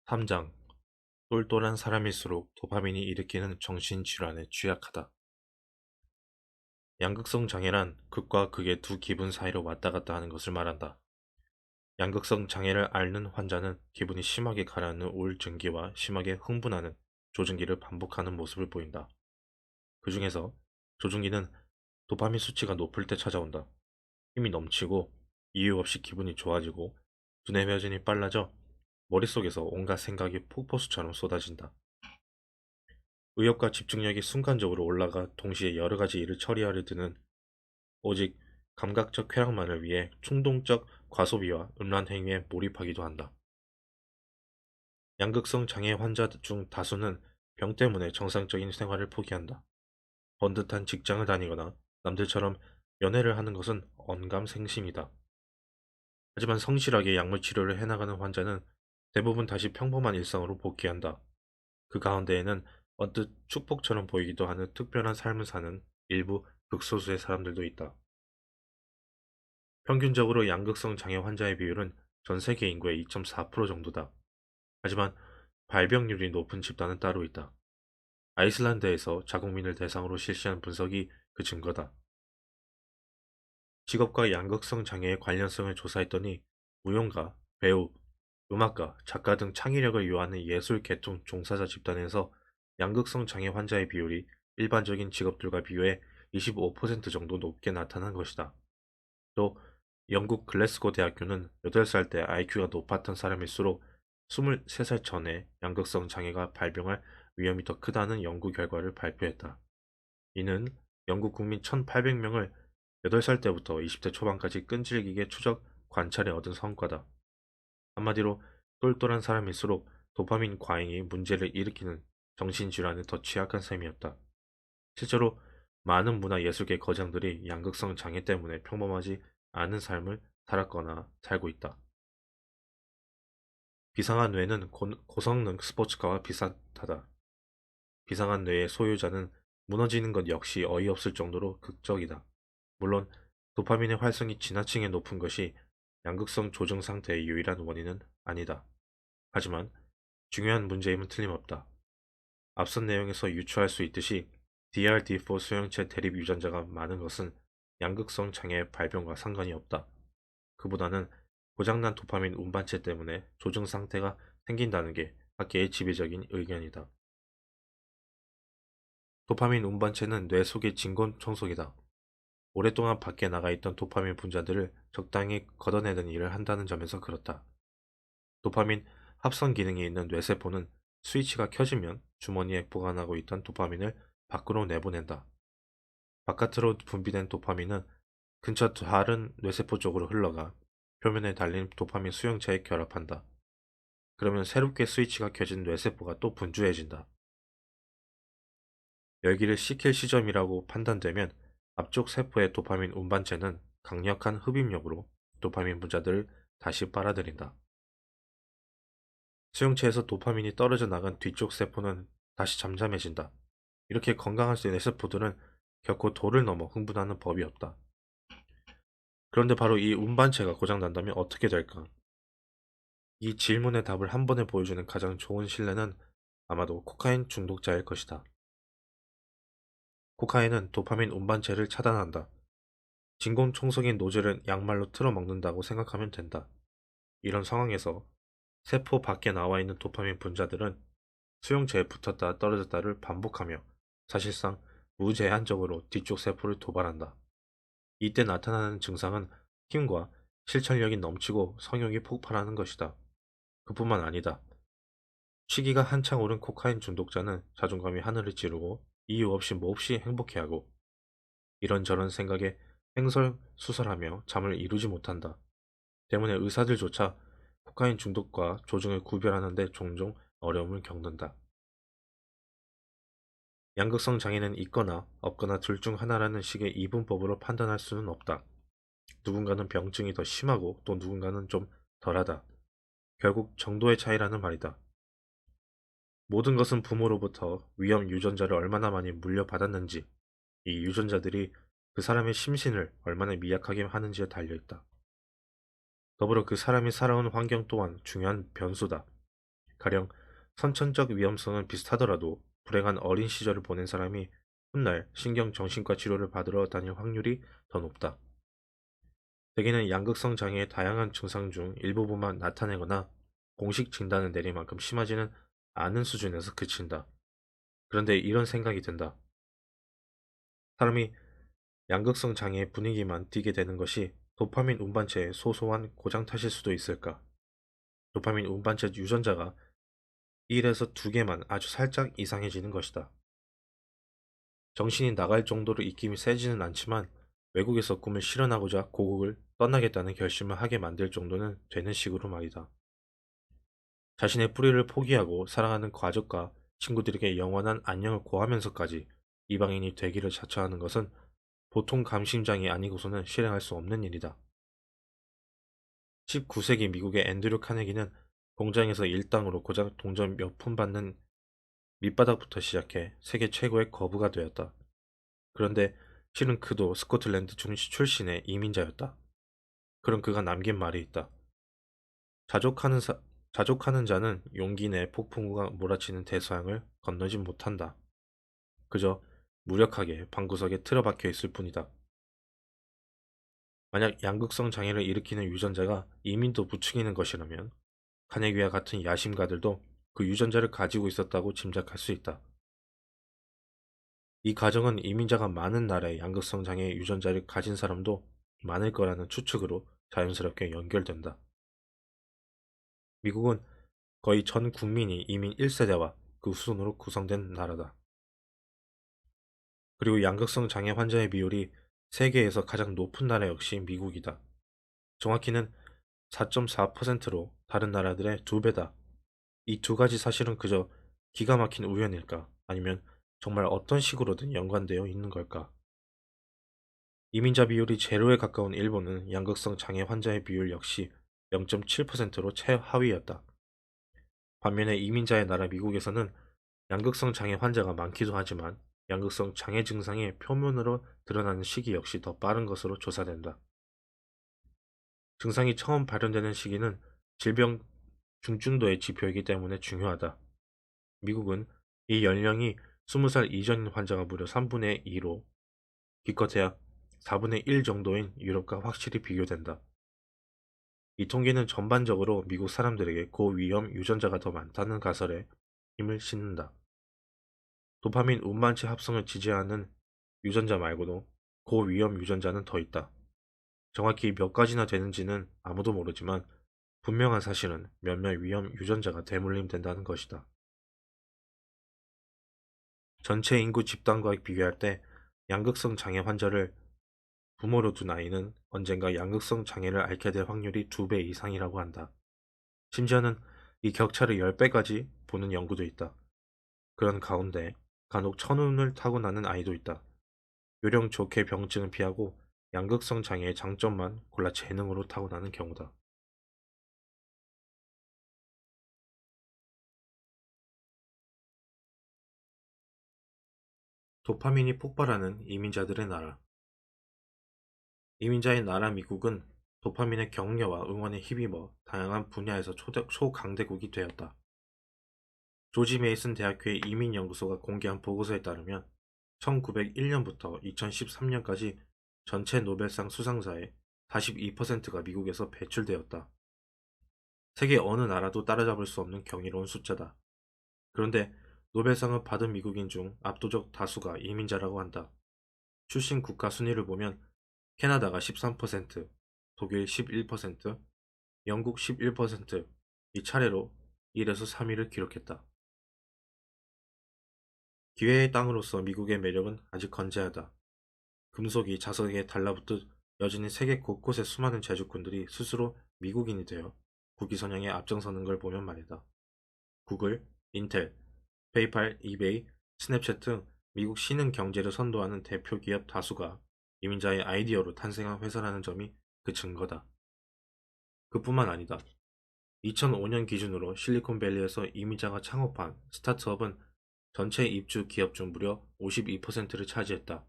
3장. 똘똘한 사람일수록 도파민이 일으키는 정신질환에 취약하다. 양극성 장애란 극과 극의 두 기분 사이로 왔다 갔다 하는 것을 말한다. 양극성 장애를 앓는 환자는 기분이 심하게 가라앉는 우울증기와 심하게 흥분하는 조증기를 반복하는 모습을 보인다. 그 중에서 조증기는 도파민 수치가 높을 때 찾아온다. 힘이 넘치고 이유 없이 기분이 좋아지고 두뇌 회전이 빨라져 머릿속에서 온갖 생각이 폭포수처럼 쏟아진다. 의욕과 집중력이 순간적으로 올라가 동시에 여러 가지 일을 처리하려 드는 오직 감각적 쾌락만을 위해 충동적 과소비와 음란 행위에 몰입하기도 한다. 양극성 장애 환자 중 다수는 병 때문에 정상적인 생활을 포기한다. 번듯한 직장을 다니거나 남들처럼 연애를 하는 것은 언감생심이다. 하지만 성실하게 약물 치료를 해나가는 환자는 대부분 다시 평범한 일상으로 복귀한다. 그 가운데에는 언뜻 축복처럼 보이기도 하는 특별한 삶을 사는 일부 극소수의 사람들도 있다. 평균적으로 양극성 장애 환자의 비율은 전 세계 인구의 2.4% 정도다. 하지만 발병률이 높은 집단은 따로 있다. 아이슬란드에서 자국민을 대상으로 실시한 분석이 그 증거다. 직업과 양극성 장애의 관련성을 조사했더니 무용가, 배우, 음악가, 작가 등 창의력을 요하는 예술 계통 종사자 집단에서 양극성 장애 환자의 비율이 일반적인 직업들과 비교해 25% 정도 높게 나타난 것이다. 또 영국 글래스고 대학교는 8살 때 IQ가 높았던 사람일수록 23살 전에 양극성 장애가 발병할 위험이 더 크다는 연구 결과를 발표했다. 이는 영국 국민 1,800명을 8살 때부터 20대 초반까지 끈질기게 추적 관찰해 얻은 성과다. 한마디로 똘똘한 사람일수록 도파민 과잉이 문제를 일으키는 정신질환에 더 취약한 셈이었다. 실제로 많은 문화예술계 거장들이 양극성 장애 때문에 평범하지 않은 삶을 살았거나 살고 있다. 비상한 뇌는 고성능 스포츠카와 비슷하다. 비상한 뇌의 소유자는 무너지는 것 역시 어이없을 정도로 극적이다. 물론 도파민의 활성이 지나치게 높은 것이 양극성 조증 상태의 유일한 원인은 아니다. 하지만 중요한 문제임은 틀림없다. 앞선 내용에서 유추할 수 있듯이 DRD4 수용체 대립 유전자가 많은 것은 양극성 장애 발병과 상관이 없다. 그보다는 고장난 도파민 운반체 때문에 조증 상태가 생긴다는 게 학계의 지배적인 의견이다. 도파민 운반체는 뇌 속의 진공 청소기다. 오랫동안 밖에 나가 있던 도파민 분자들을 적당히 걷어내는 일을 한다는 점에서 그렇다. 도파민 합성 기능이 있는 뇌세포는 스위치가 켜지면 주머니에 보관하고 있던 도파민을 밖으로 내보낸다. 바깥으로 분비된 도파민은 근처 다른 뇌세포 쪽으로 흘러가 표면에 달린 도파민 수용체에 결합한다. 그러면 새롭게 스위치가 켜진 뇌세포가 또 분주해진다. 열기를 식힐 시점이라고 판단되면 앞쪽 세포의 도파민 운반체는 강력한 흡입력으로 도파민 분자들을 다시 빨아들인다. 수용체에서 도파민이 떨어져 나간 뒤쪽 세포는 다시 잠잠해진다. 이렇게 건강한 뇌세포들은 결코 도를 넘어 흥분하는 법이 없다. 그런데 바로 이 운반체가 고장난다면 어떻게 될까? 이 질문의 답을 한 번에 보여주는 가장 좋은 신뢰는 아마도 코카인 중독자일 것이다. 코카인은 도파민 운반체를 차단한다. 진공 청소기 노즐을 양말로 틀어먹는다고 생각하면 된다. 이런 상황에서 세포 밖에 나와 있는 도파민 분자들은 수용체에 붙었다 떨어졌다를 반복하며 사실상 무제한적으로 뒤쪽 세포를 도발한다. 이때 나타나는 증상은 힘과 실천력이 넘치고 성욕이 폭발하는 것이다. 그뿐만 아니다. 취기가 한창 오른 코카인 중독자는 자존감이 하늘을 찌르고 이유 없이 몹시 행복해하고 이런저런 생각에 횡설수설하며 잠을 이루지 못한다. 때문에 의사들조차 코카인 중독과 조증을 구별하는 데 종종 어려움을 겪는다. 양극성 장애는 있거나 없거나 둘 중 하나라는 식의 이분법으로 판단할 수는 없다. 누군가는 병증이 더 심하고 또 누군가는 좀 덜하다. 결국 정도의 차이라는 말이다. 모든 것은 부모로부터 위험 유전자를 얼마나 많이 물려받았는지, 이 유전자들이 그 사람의 심신을 얼마나 미약하게 하는지에 달려있다. 더불어 그 사람이 살아온 환경 또한 중요한 변수다. 가령 선천적 위험성은 비슷하더라도 불행한 어린 시절을 보낸 사람이 훗날 신경정신과 치료를 받으러 다닐 확률이 더 높다. 대개는 양극성 장애의 다양한 증상 중 일부분만 나타내거나 공식 진단을 내릴 만큼 심하지는 않은 수준에서 그친다. 그런데 이런 생각이 든다. 사람이 양극성 장애의 분위기만 띠게 되는 것이 도파민 운반체의 소소한 고장 탓일 수도 있을까? 도파민 운반체 유전자가 1에서 2개만 아주 살짝 이상해지는 것이다. 정신이 나갈 정도로 입김이 세지는 않지만 외국에서 꿈을 실현하고자 고국을 떠나겠다는 결심을 하게 만들 정도는 되는 식으로 말이다. 자신의 뿌리를 포기하고 사랑하는 가족과 친구들에게 영원한 안녕을 고하면서까지 이방인이 되기를 자처하는 것은 보통 감심장이 아니고서는 실행할 수 없는 일이다. 19세기 미국의 앤드류 카네기는 공장에서 일당으로 고작 동전 몇 푼 받는 밑바닥부터 시작해 세계 최고의 거부가 되었다. 그런데 실은 그도 스코틀랜드 출신의 이민자였다. 그럼 그가 남긴 말이 있다. 자족하는, 자족하는 자는 용기 내 폭풍우가 몰아치는 대서양을 건너지 못한다. 그저 무력하게 방구석에 틀어박혀 있을 뿐이다. 만약 양극성 장애를 일으키는 유전자가 이민도 부추기는 것이라면 카네기와 같은 야심가들도 그 유전자를 가지고 있었다고 짐작할 수 있다. 이 가정은 이민자가 많은 나라의 양극성 장애 유전자를 가진 사람도 많을 거라는 추측으로 자연스럽게 연결된다. 미국은 거의 전 국민이 이민 1세대와 그 후손으로 구성된 나라다. 그리고 양극성 장애 환자의 비율이 세계에서 가장 높은 나라 역시 미국이다. 정확히는 4.4%로 다른 나라들의 2배다. 이 두 가지 사실은 그저 기가 막힌 우연일까? 아니면 정말 어떤 식으로든 연관되어 있는 걸까? 이민자 비율이 제로에 가까운 일본은 양극성 장애 환자의 비율 역시 0.7%로 최하위였다. 반면에 이민자의 나라 미국에서는 양극성 장애 환자가 많기도 하지만 양극성 장애 증상이 표면으로 드러나는 시기 역시 더 빠른 것으로 조사된다. 증상이 처음 발현되는 시기는 질병 중증도의 지표이기 때문에 중요하다. 미국은 이 연령이 20살 이전인 환자가 무려 3분의 2로 기껏해야 4분의 1 정도인 유럽과 확실히 비교된다. 이 통계는 전반적으로 미국 사람들에게 고위험 유전자가 더 많다는 가설에 힘을 싣는다. 도파민 운반체 합성을 지지하는 유전자 말고도 고위험 유전자는 더 있다. 정확히 몇 가지나 되는지는 아무도 모르지만 분명한 사실은 몇몇 위험 유전자가 대물림된다는 것이다. 전체 인구 집단과 비교할 때 양극성 장애 환자를 부모로 둔 아이는 언젠가 양극성 장애를 앓게 될 확률이 2배 이상이라고 한다. 심지어는 이 격차를 10배까지 보는 연구도 있다. 그런 가운데 간혹 천운을 타고나는 아이도 있다. 요령 좋게 병증을 피하고 양극성 장애의 장점만 골라 재능으로 타고나는 경우다. 도파민이 폭발하는 이민자들의 나라. 이민자의 나라 미국은 도파민의 격려와 응원에 힘입어 다양한 분야에서 초강대국이 되었다. 조지 메이슨 대학교의 이민연구소가 공개한 보고서에 따르면 1901년부터 2013년까지 전체 노벨상 수상자의 42%가 미국에서 배출되었다. 세계 어느 나라도 따라잡을 수 없는 경이로운 숫자다. 그런데 노벨상을 받은 미국인 중 압도적 다수가 이민자라고 한다. 출신 국가 순위를 보면 캐나다가 13%, 독일 11%, 영국 11%, 이 차례로 1에서 3위를 기록했다. 기회의 땅으로서 미국의 매력은 아직 건재하다. 금속이 자석에 달라붙듯 여전히 세계 곳곳의 수많은 재주꾼들이 스스로 미국인이 되어 국위 선양에 앞장서는 걸 보면 말이다. 구글, 인텔, 페이팔, 이베이, 스냅챗 등 미국 신흥 경제를 선도하는 대표 기업 다수가 이민자의 아이디어로 탄생한 회사라는 점이 그 증거다. 그뿐만 아니다. 2005년 기준으로 실리콘밸리에서 이민자가 창업한 스타트업은 전체 입주 기업 중 무려 52%를 차지했다.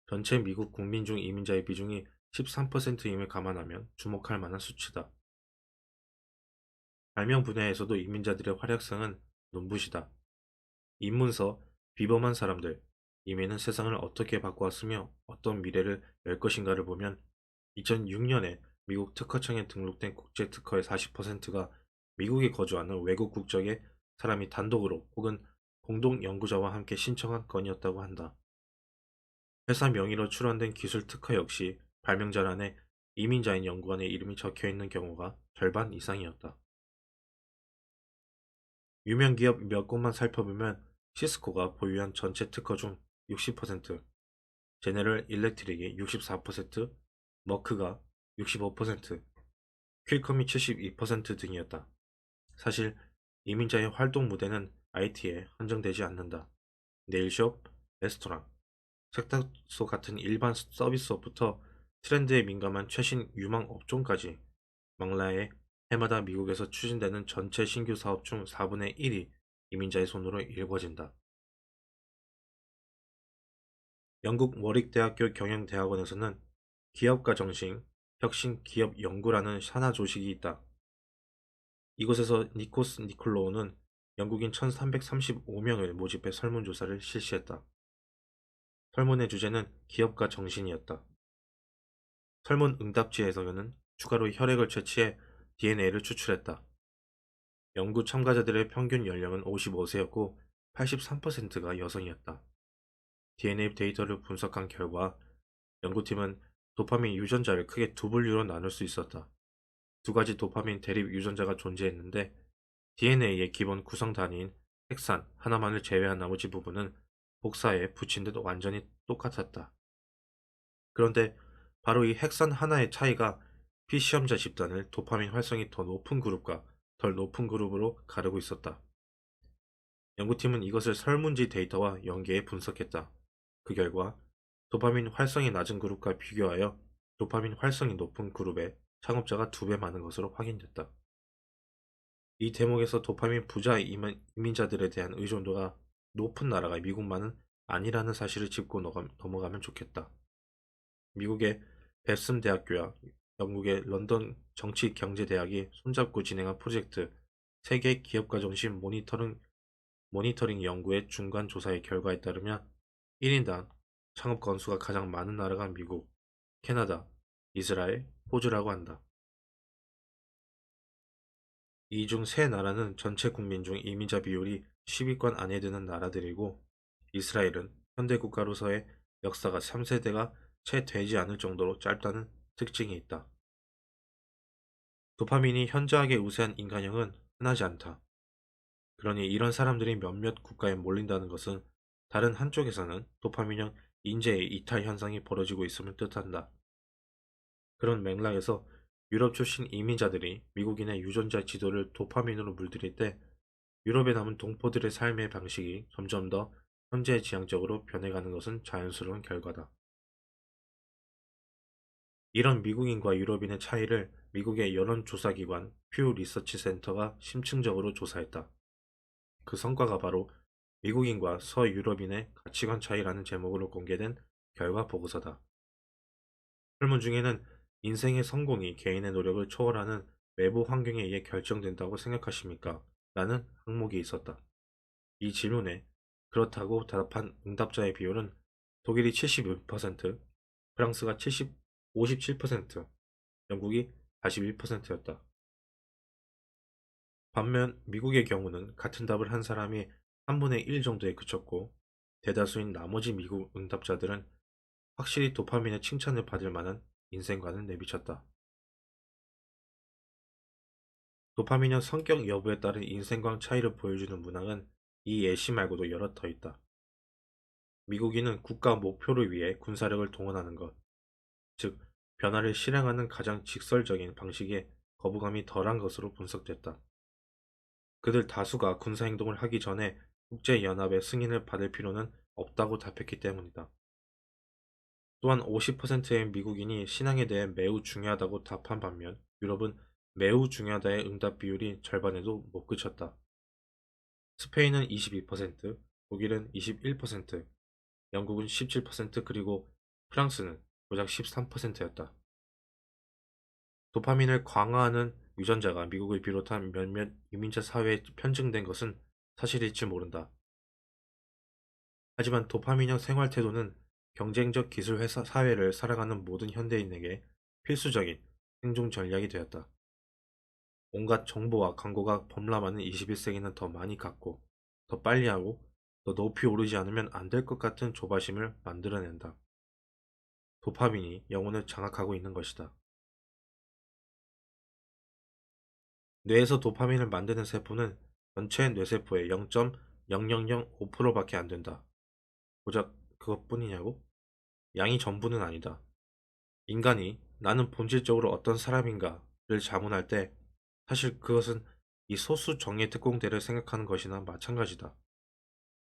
전체 미국 국민 중 이민자의 비중이 13%임을 감안하면 주목할 만한 수치다. 발명 분야에서도 이민자들의 활약상은 눈부시다. 입문서, 비범한 사람들, 이민은 세상을 어떻게 바꾸었으며 어떤 미래를 열 것인가를 보면 2006년에 미국 특허청에 등록된 국제 특허의 40%가 미국에 거주하는 외국 국적의 사람이 단독으로 혹은 공동 연구자와 함께 신청한 건이었다고 한다. 회사 명의로 출원된 기술 특허 역시 발명자란에 이민자인 연구원의 이름이 적혀 있는 경우가 절반 이상이었다. 유명 기업 몇 곳만 살펴보면 시스코가 보유한 전체 특허 중 60%, 제네럴 일렉트릭이 64%, 머크가 65%, 퀄컴이 72% 등이었다. 사실 이민자의 활동 무대는 IT에 한정되지 않는다. 네일숍, 레스토랑, 세탁소 같은 일반 서비스업부터 트렌드에 민감한 최신 유망 업종까지 망라에 해마다 미국에서 추진되는 전체 신규 사업 중 4분의 1이 이민자의 손으로 일궈진다. 영국 워릭대학교 경영대학원에서는 기업가 정신, 혁신 기업 연구라는 산하 조직이 있다. 이곳에서 니코스 니콜로우는 영국인 1335명을 모집해 설문조사를 실시했다. 설문의 주제는 기업가 정신이었다. 설문 응답지에서 그는 추가로 혈액을 채취해 DNA를 추출했다. 연구 참가자들의 평균 연령은 55세였고 83%가 여성이었다. DNA 데이터를 분석한 결과 연구팀은 도파민 유전자를 크게 두 분류로 나눌 수 있었다. 두 가지 도파민 대립 유전자가 존재했는데 DNA의 기본 구성 단위인 핵산 하나만을 제외한 나머지 부분은 복사에 붙인 듯 완전히 똑같았다. 그런데 바로 이 핵산 하나의 차이가 피시험자 집단을 도파민 활성이 더 높은 그룹과 덜 높은 그룹으로 가르고 있었다. 연구팀은 이것을 설문지 데이터와 연계해 분석했다. 그 결과 도파민 활성이 낮은 그룹과 비교하여 도파민 활성이 높은 그룹의 창업자가 2배 많은 것으로 확인됐다. 이 대목에서 도파민 부자 이민자들에 대한 의존도가 높은 나라가 미국만은 아니라는 사실을 짚고 넘어가면 좋겠다. 미국의 뎁슨 대학교와 영국의 런던 정치경제대학이 손잡고 진행한 프로젝트 세계 기업가 정신 모니터링 연구의 중간 조사의 결과에 따르면 1인당 창업 건수가 가장 많은 나라가 미국, 캐나다, 이스라엘, 호주라고 한다. 이 중 세 나라는 전체 국민 중 이민자 비율이 10위권 안에 드는 나라들이고 이스라엘은 현대 국가로서의 역사가 3세대가 채 되지 않을 정도로 짧다는 특징이 있다. 도파민이 현저하게 우세한 인간형은 흔하지 않다. 그러니 이런 사람들이 몇몇 국가에 몰린다는 것은 다른 한쪽에서는 도파민형 인재의 이탈 현상이 벌어지고 있음을 뜻한다. 그런 맥락에서 유럽 출신 이민자들이 미국인의 유전자 지도를 도파민으로 물들일 때 유럽에 남은 동포들의 삶의 방식이 점점 더 현재지향적으로 변해가는 것은 자연스러운 결과다. 이런 미국인과 유럽인의 차이를 미국의 여론조사기관 퓨 리서치 센터가 심층적으로 조사했다. 그 성과가 바로 미국인과 서유럽인의 가치관 차이라는 제목으로 공개된 결과 보고서다. 설문 중에는 인생의 성공이 개인의 노력을 초월하는 외부 환경에 의해 결정된다고 생각하십니까? 라는 항목이 있었다. 이 질문에 그렇다고 대답한 응답자의 비율은 독일이 71%, 프랑스가 57%, 영국이 41%였다. 반면 미국의 경우는 같은 답을 한 사람이 3분의 1 정도에 그쳤고 대다수인 나머지 미국 응답자들은 확실히 도파민의 칭찬을 받을 만한 인생관을 내비쳤다. 도파민형 성격 여부에 따른 인생관 차이를 보여주는 문항은 이 예시 말고도 여러 더 있다. 미국인은 국가 목표를 위해 군사력을 동원하는 것, 즉 변화를 실행하는 가장 직설적인 방식에 거부감이 덜한 것으로 분석됐다. 그들 다수가 군사행동을 하기 전에 국제연합의 승인을 받을 필요는 없다고 답했기 때문이다. 또한 50%의 미국인이 신앙에 대해 매우 중요하다고 답한 반면 유럽은 매우 중요하다의 응답 비율이 절반에도 못 그쳤다. 스페인은 22%, 독일은 21%, 영국은 17% 그리고 프랑스는 고작 13%였다. 도파민을 강화하는 유전자가 미국을 비롯한 몇몇 이민자 사회에 편증된 것은 사실일지 모른다. 하지만 도파민형 생활 태도는 경쟁적 기술 회사 사회를 살아가는 모든 현대인에게 필수적인 생존 전략이 되었다. 온갖 정보와 광고가 범람하는 21세기는 더 많이 갖고, 더 빨리 하고, 더 높이 오르지 않으면 안 될 것 같은 조바심을 만들어낸다. 도파민이 영혼을 장악하고 있는 것이다. 뇌에서 도파민을 만드는 세포는 전체 뇌세포의 0.0005%밖에 안 된다. 고작 그것뿐이냐고? 양이 전부는 아니다. 인간이 나는 본질적으로 어떤 사람인가를 자문할 때 사실 그것은 이 소수 정예 특공대를 생각하는 것이나 마찬가지다.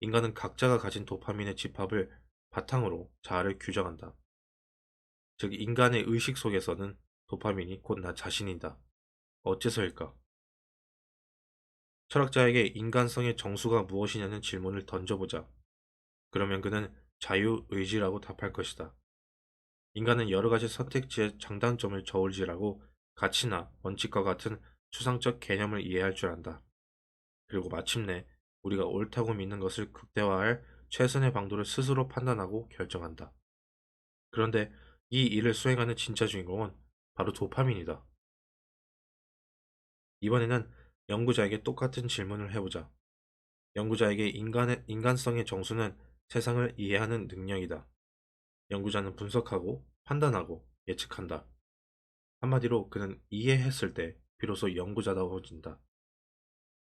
인간은 각자가 가진 도파민의 집합을 바탕으로 자아를 규정한다. 즉 인간의 의식 속에서는 도파민이 곧 나 자신이다. 어째서일까? 철학자에게 인간성의 정수가 무엇이냐는 질문을 던져보자. 그러면 그는 자유의지라고 답할 것이다. 인간은 여러 가지 선택지의 장단점을 저울질하고 가치나 원칙과 같은 추상적 개념을 이해할 줄 안다. 그리고 마침내 우리가 옳다고 믿는 것을 극대화할 최선의 방도를 스스로 판단하고 결정한다. 그런데 이 일을 수행하는 진짜 주인공은 바로 도파민이다. 이번에는 연구자에게 똑같은 질문을 해보자. 연구자에게 인간성의 정수는 세상을 이해하는 능력이다. 연구자는 분석하고 판단하고 예측한다. 한마디로 그는 이해했을 때 비로소 연구자다워진다.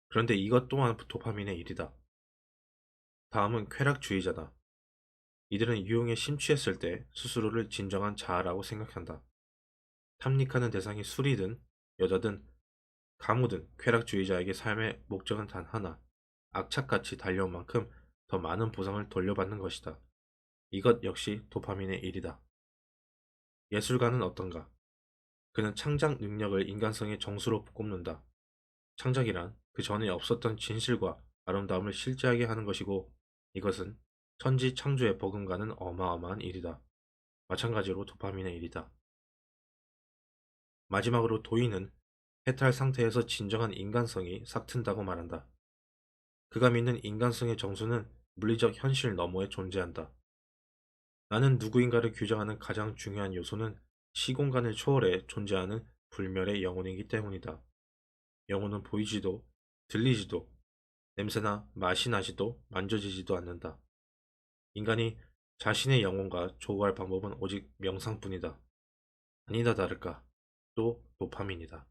그런데 이것 또한 도파민의 일이다. 다음은 쾌락주의자다. 이들은 유흥에 심취했을 때 스스로를 진정한 자아라고 생각한다. 탐닉하는 대상이 술이든 여자든 가무든 쾌락주의자에게 삶의 목적은 단 하나, 악착같이 달려온 만큼 더 많은 보상을 돌려받는 것이다. 이것 역시 도파민의 일이다. 예술가는 어떤가? 그는 창작 능력을 인간성의 정수로 꼽는다. 창작이란 그 전에 없었던 진실과 아름다움을 실제하게 하는 것이고, 이것은 천지 창조에 버금가는 어마어마한 일이다. 마찬가지로 도파민의 일이다. 마지막으로 도인은 해탈 상태에서 진정한 인간성이 싹튼다고 말한다. 그가 믿는 인간성의 정수는 물리적 현실 너머에 존재한다. 나는 누구인가를 규정하는 가장 중요한 요소는 시공간을 초월해 존재하는 불멸의 영혼이기 때문이다. 영혼은 보이지도, 들리지도, 냄새나 맛이 나지도, 만져지지도 않는다. 인간이 자신의 영혼과 조우할 방법은 오직 명상뿐이다. 아니다 다를까, 또 도파민이다.